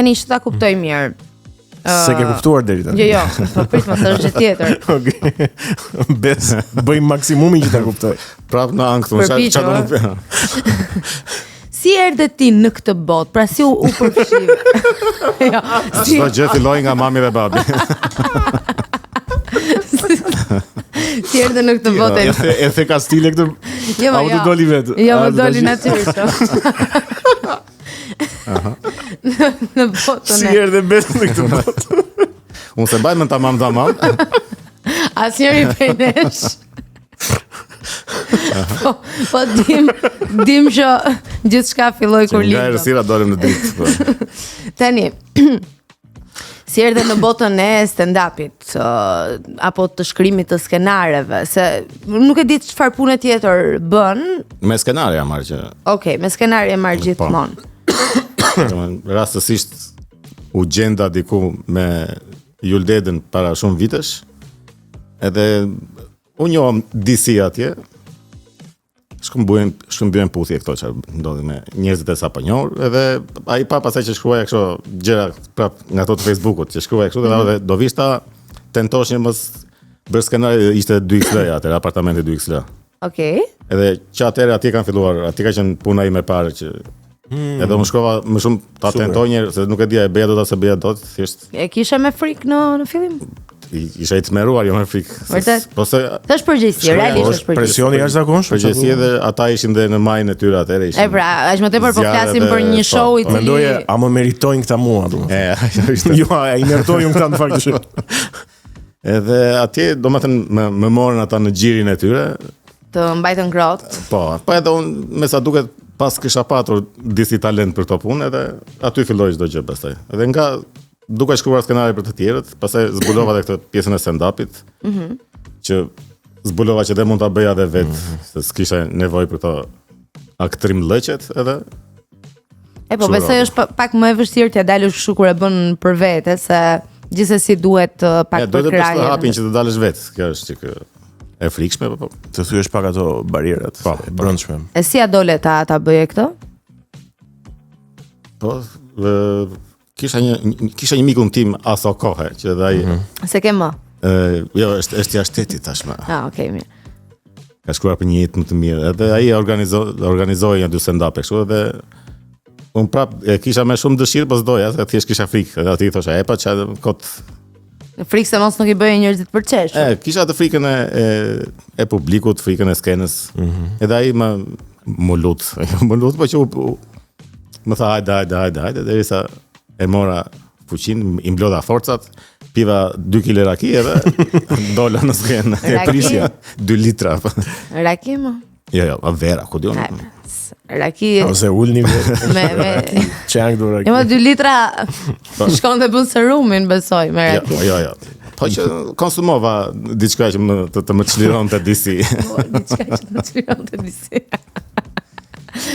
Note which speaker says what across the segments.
Speaker 1: Tani që ta kuptoj mirë.
Speaker 2: Se ke kuptuar deri tani.
Speaker 1: Jo, po prit mos është gjë tjetër.
Speaker 2: Okej. Bes, bëj maksimumin që ta kuptoj.
Speaker 3: Prap në ankth, çfarë do të bëj?
Speaker 1: Si erdhe ti në këtë botë? Pra si u përfshive? Jo.
Speaker 3: Çdo gjë filloi nga mami dhe babi.
Speaker 1: Si erdhe në këtë botë?
Speaker 2: E the ka stile këtë.
Speaker 1: Jo,
Speaker 2: Au të doli vetë.
Speaker 1: Jo, më doli natyrisht. Në botën
Speaker 2: Si erdhe Bes në këtë botë?
Speaker 3: Unë se mbaj me tamam.
Speaker 1: Asnjëri prej nesh. Po dim që gjithçka filloi kur
Speaker 3: Nga
Speaker 1: lindëm.
Speaker 3: errësira dolëm në dritë.
Speaker 1: Tani si erdhe në botën e stand-upit apo të shkrimit të skenareve, se nuk e di çfarë pune tjetër bën.
Speaker 3: Me skenare jam marrë që.
Speaker 1: Okej, me skenari e marr gjithmonë.
Speaker 3: Rastësisht u gjenda diku me Juldedën para shumë vitesh. Edhe unë njohëm DC atje. Shkëmbyen puthje këto që ndodhi me njerëzit e saponjor, edhe ai pa pasaj që shkruaja kështu gjëra prap nga ato të Facebookut, që shkruaja kështu dhe do vishta tentosh një mos bërë skenari, ishte 2XL atëherë, apartamenti 2XL.
Speaker 1: Okej.
Speaker 3: Edhe që atëherë atje kanë filluar, atje ka qenë puna ime parë që edhe unë shkova më shumë ta tentoj njerë, se nuk e dija e beja dot ose beja dot, thjesht
Speaker 1: E kisha me frikë në fillim?
Speaker 3: isha i tmeruar, jo me frikë.
Speaker 1: Vërtet?
Speaker 3: Po se
Speaker 1: Thash përgjegjësi, realisht është përgjegjësi.
Speaker 2: Presioni jashtëzakonshëm.
Speaker 3: përgjithësi edhe ata ishin dhe në majën e tyre atëherë ishin.
Speaker 1: E pra, aq më tepër po flasim për një show i cili
Speaker 2: Mendoje, a më meritojnë këta mua, domethënë.
Speaker 3: Ajo ishte.
Speaker 2: Jo, ai meritojnë këta në fakt.
Speaker 3: Edhe atje, domethënë më morën ata në xhirin e tyre.
Speaker 1: të mbajtën ngrohtë.
Speaker 3: Po edhe unë me sa duket pas kisha patur disi talent për të punë, edhe aty filloi çdo gjë pastaj. Edhe nga duke shkruar skenari për të tjerët, pastaj zbulova edhe këtë pjesën e stand-upit. Që zbulova që dhe mund ta bëja edhe vetë, se s'kisha nevojë për të aktrim lëqet edhe.
Speaker 1: E po besoj është pak më e vështirë t'ja dalësh kështu kur e bën për vete, se gjithsesi duhet pak për
Speaker 3: Duhet të
Speaker 1: krajë.
Speaker 3: hapin që të dalësh vetë. Kjo është që e frikshme, po.
Speaker 2: Të thyesh pak ato barierat e brendshme.
Speaker 1: E si a dole ta bëje këtë?
Speaker 3: Po, kisha një mikun tim aso kohë, që edhe ai
Speaker 1: Se ke më?
Speaker 3: jo, është jashtë shtetit tashmë.
Speaker 1: Okej, mirë.
Speaker 3: Ka shkruar për një jetë më të mirë. Edhe ai organizoi një dy stand-up kështu, edhe unë prap e kisha me shumë dëshirë, po s'doja, se thjesht kisha frikë. Edhe aty thosha, e pa çfarë kot.
Speaker 1: Frikë se mos nuk i bëje njerëzit për çesh.
Speaker 3: Kisha të frikën e publikut, frikën e skenës. Edhe ai më lut, po që më tha hajde, derisa e mora fuqin, i mblodha forcat, piva 2 kg raki edhe dola në skenë. E prisja 2 litra.
Speaker 1: Raki më?
Speaker 3: Jo, vera, ku diun.
Speaker 1: Raki
Speaker 2: Ose ulni vetë.
Speaker 1: me
Speaker 2: Çang do raki.
Speaker 1: Jo, më 2 litra shkon dhe bën serumin, besoj, me raki.
Speaker 3: Jo. Po që konsumova diçka që të më çlironte disi.
Speaker 1: Diçka që të çlironte disi.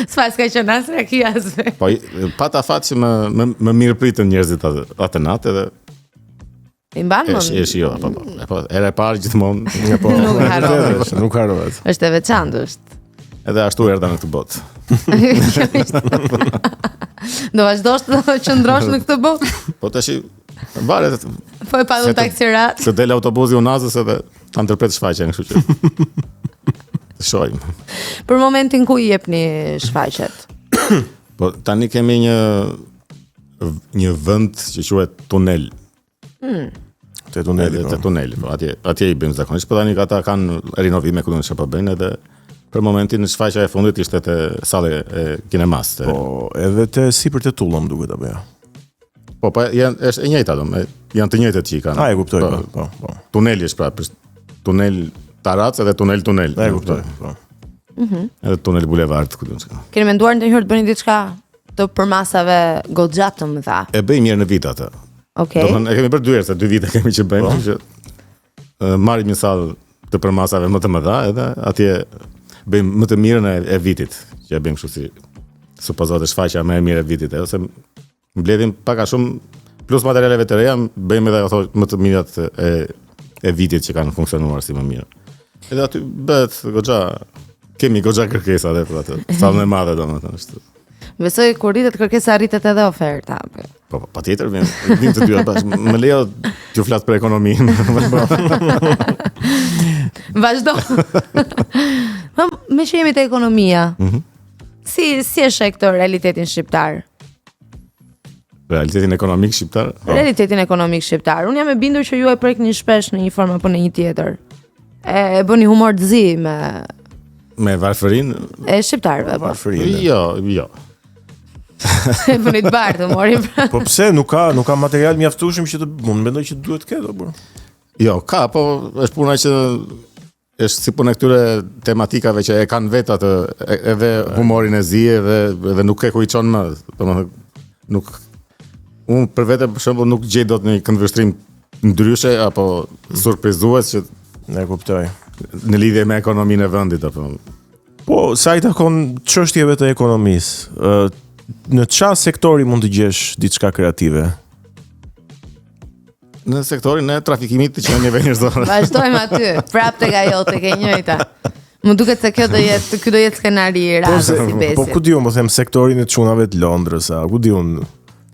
Speaker 1: S'ka që nas raki asve.
Speaker 3: Po pata fat që më mirë pritën njerëzit atë natë edhe
Speaker 1: I mban më?
Speaker 3: jo, po era e parë gjithmonë,
Speaker 2: Po,
Speaker 1: Nuk harrohet.
Speaker 2: nuk harrohet.
Speaker 1: Është e veçantë, është.
Speaker 3: edhe ashtu erdha në këtë botë.
Speaker 1: Do vazhdosh të qëndrosh në këtë botë?
Speaker 3: Po tash varet
Speaker 1: Po e pa dhënë taksirat.
Speaker 3: se del autobusi unazës edhe ta ndërpret shfaqjen, kështu që. Shohim.
Speaker 1: Për momentin ku i jepni shfaqjet?
Speaker 3: Po tani kemi një vend që quhet tunel.
Speaker 2: Te tuneli.
Speaker 3: Te tuneli, po atje i bëjmë zakonisht, po tani ata kanë rinovime ku do të çfarë bëjnë, edhe për momentin në shfaqja e fundit ishte te salla e kinemas.
Speaker 2: Po, edhe te sipër te tullëm duket apo jo?
Speaker 3: Po është e njëjta janë të njëjtat që i kanë.
Speaker 2: E kuptoj, po.
Speaker 3: Tuneli është prapë, tunel Tarac edhe tunel.
Speaker 2: E kuptoj, po.
Speaker 3: Edhe tunel bulevard, ku diun çka.
Speaker 1: Keni menduar ndonjëherë të bëni diçka të përmasave goxha të mëdha?
Speaker 3: E bëj mirë në vit atë.
Speaker 1: Okej.
Speaker 3: Domethënë e kemi bërë 2 herë, se 2 vite kemi që bëjmë, që marrim një sallë të përmasave më të mëdha, edhe atje bëjmë më të mirën e vitit, që e bëjmë kështu si supozohet shfaqja më e mirë e vitit, ose mbledhim pak a shumë plus materialeve të reja, bëjmë edhe ato më të mirat e vitit që kanë funksionuar si më mirë. Edhe aty bëhet kemi goxha kërkesa edhe për atë. Sallën e madhe domethënë është.
Speaker 1: Besoj kur rritet kërkesa rritet edhe oferta.
Speaker 3: Po, patjetër vim të dyja bashkë. Më lejo t'ju flas për ekonominë.
Speaker 1: Vazhdo. Me që jemi te ekonomia. Si e sheh këtë realitetin shqiptar?
Speaker 3: Realitetin ekonomik shqiptar?
Speaker 1: Realitetin ekonomik shqiptar. Unë jam e bindur që ju e prekni shpesh në një formë apo në një tjetër. E bëni humor të zi
Speaker 3: me varfërinë
Speaker 1: e shqiptarëve.
Speaker 2: Varfërinë.
Speaker 3: Jo.
Speaker 1: E bëni të bardhë humorin.
Speaker 2: Po pse nuk ka material mjaftueshëm që unë mendoj që duhet të ketë, po.
Speaker 3: Jo, ka, po është puna që është si punë këtyre tematikave që e kanë vetë atë edhe humorin e zi edhe nuk e kujton më. Domethënë nuk unë për vete për shembull nuk gjej dot një këndvështrim ndryshe apo surprizues që
Speaker 2: Ne kuptoj.
Speaker 3: Në lidhje me ekonominë e vendit apo.
Speaker 2: Po, sa i takon çështjeve të ekonomisë, në çfarë sektori mund të gjesh diçka kreative?
Speaker 3: Në sektorin e trafikimit të qenieve njerëzore.
Speaker 1: Vazhdojmë aty, prapë tek ajo tek e njëjta. Më duket se ky do jetë skenari i rastës i Besit.
Speaker 2: Po ku diun, po them sektorin e çunave të Londrës, ku diun.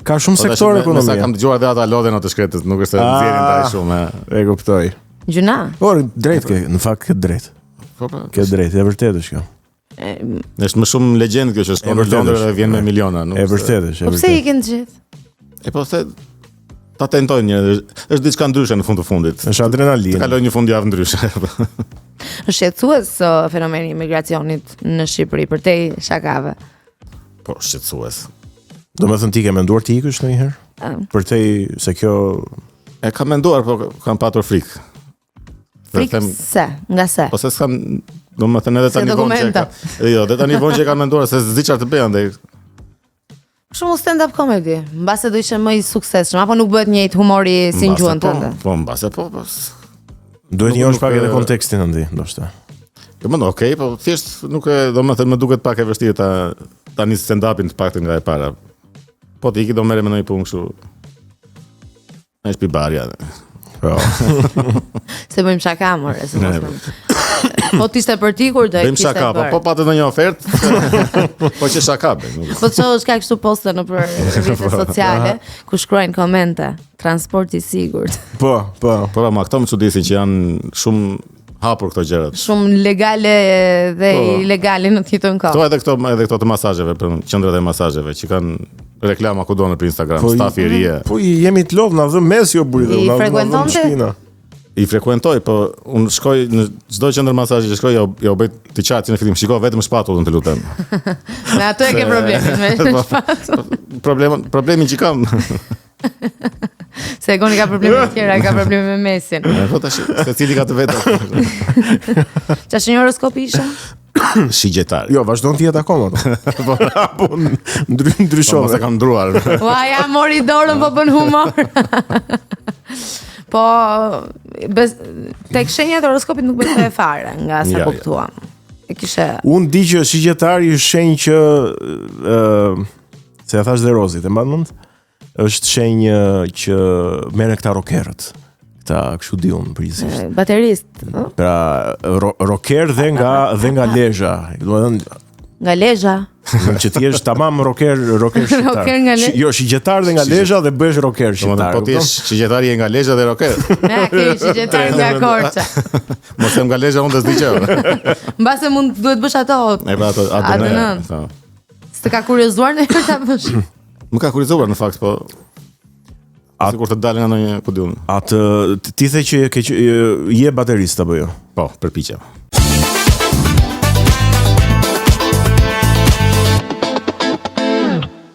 Speaker 2: Ka shumë sektorë ekonomie.
Speaker 3: Sa kam dëgjuar edhe ata lodhen atë shkretës, nuk është se nxjerrin ndaj shumë.
Speaker 2: E kuptoj.
Speaker 1: Gjuna.
Speaker 2: Por drejt ke, në fakt ke drejt.
Speaker 3: Po,
Speaker 2: ke drejt, e vërtetë është kjo.
Speaker 3: Është më shumë legjendë kjo që shkon në Londër dhe vjen me miliona, nuk.
Speaker 2: E vërtetë është.
Speaker 1: Po pse ikin të gjithë?
Speaker 3: E po se ta tentojnë një, është diçka ndryshe në fund të fundit.
Speaker 2: Është adrenalinë.
Speaker 3: Të kaloj një fundjavë ndryshe.
Speaker 1: Është shqetësues fenomeni i imigracionit në Shqipëri përtej shakave.
Speaker 3: Po, shqetësues.
Speaker 2: Domethënë ti ke menduar të ikësh ndonjëherë? Përtej se kjo
Speaker 3: e kam menduar, po kam patur frikë.
Speaker 1: Frikë se, nga se?
Speaker 3: Po se s'kam, domethënë edhe tani vonë që ka. Jo, edhe tani vonë që kam menduar se s'di çfarë të bëj andaj.
Speaker 1: Shumë stand-up comedy, mbase do ishte më i suksesshëm, apo nuk bëhet njëjtë humori si në gjuhën tënde?
Speaker 3: Po, mbase po.
Speaker 2: Duhet njohësh pak edhe kontekstin andi, ndoshta.
Speaker 3: Jo, më okay, po thjesht nuk e, domethënë më duket pak e vështirë ta nis stand-upin të paktën nga e para. Po ti do merrem me ndonjë punë kështu. Ai është pibarja.
Speaker 2: Po.
Speaker 1: Se bëjmë shaka more, se mos. Po ti s'e për ti kur do e kishte bërë.
Speaker 3: Bëjmë shaka, po patë ndonjë ofertë. Po që shaka bëjmë.
Speaker 1: Po çosh ka kështu poste në për rrjetet sociale ku shkruajnë komente, transporti i sigurt.
Speaker 2: Po.
Speaker 3: Po ma këto më çudisin që janë shumë hapur këto gjërat.
Speaker 1: Shumë legale dhe ilegale në të njëjtën kohë.
Speaker 3: Këto edhe këto të masazheve, për qendrat e masazheve që kanë reklama kudo në Instagram, stafi i ri.
Speaker 2: Po jemi të lodh na dhë mes jo buri.
Speaker 1: I frekuentonte?
Speaker 3: I frekuentoj, po unë shkoj në çdo qendër masazhi që shkoj, jo bëj të qatë në fillim, shiko vetëm shpatullën të lutem.
Speaker 1: Me ato e ke problemin me shpatullën.
Speaker 3: Problemin që kam.
Speaker 1: Se Egoni ka probleme të tjera, ka probleme me mesin.
Speaker 3: Po tash, secili ka të vetë.
Speaker 1: Çfarë një horoskop isha?
Speaker 3: Shigjetar.
Speaker 2: Jo, vazhdon të jetë akoma. Po ndryshon.
Speaker 3: Po se kam ndruar.
Speaker 1: Ua, ja mori dorën po bën humor. Po tek shenjat e horoskopit nuk besoj fare nga sa kuptuam. E kishe.
Speaker 2: Unë di që shigjetari është shenjë që se e thash dhe Rozit, e mban mend? Është shenjë që merren këta rockerët. Këta kështu di unë përgjithsisht.
Speaker 1: Baterist.
Speaker 2: Pra rocker dhe nga Lezhë. Domethënë
Speaker 1: nga Lezhë.
Speaker 2: Që ti je tamam rocker shqiptar.
Speaker 1: Rocker nga Lezhë.
Speaker 2: Jo, shigjetar dhe nga Lezhë dhe bëhesh rocker shqiptar.
Speaker 3: Po ti je shigjetari nga Lezhë dhe rocker.
Speaker 1: Ne ke shigjetar nga Korça.
Speaker 3: Mos em nga Lezhë unë të s'di çfarë.
Speaker 1: Mbase mund duhet bësh ato.
Speaker 3: E pra ato ADN.
Speaker 1: S'të ka kuriozuar ne ta bësh?
Speaker 3: Më ka kuriozuar në fakt, po sikur të dalin nga ndonjë, ku diun.
Speaker 2: Atë ti the që je baterist apo jo?
Speaker 3: Po, përpiqem.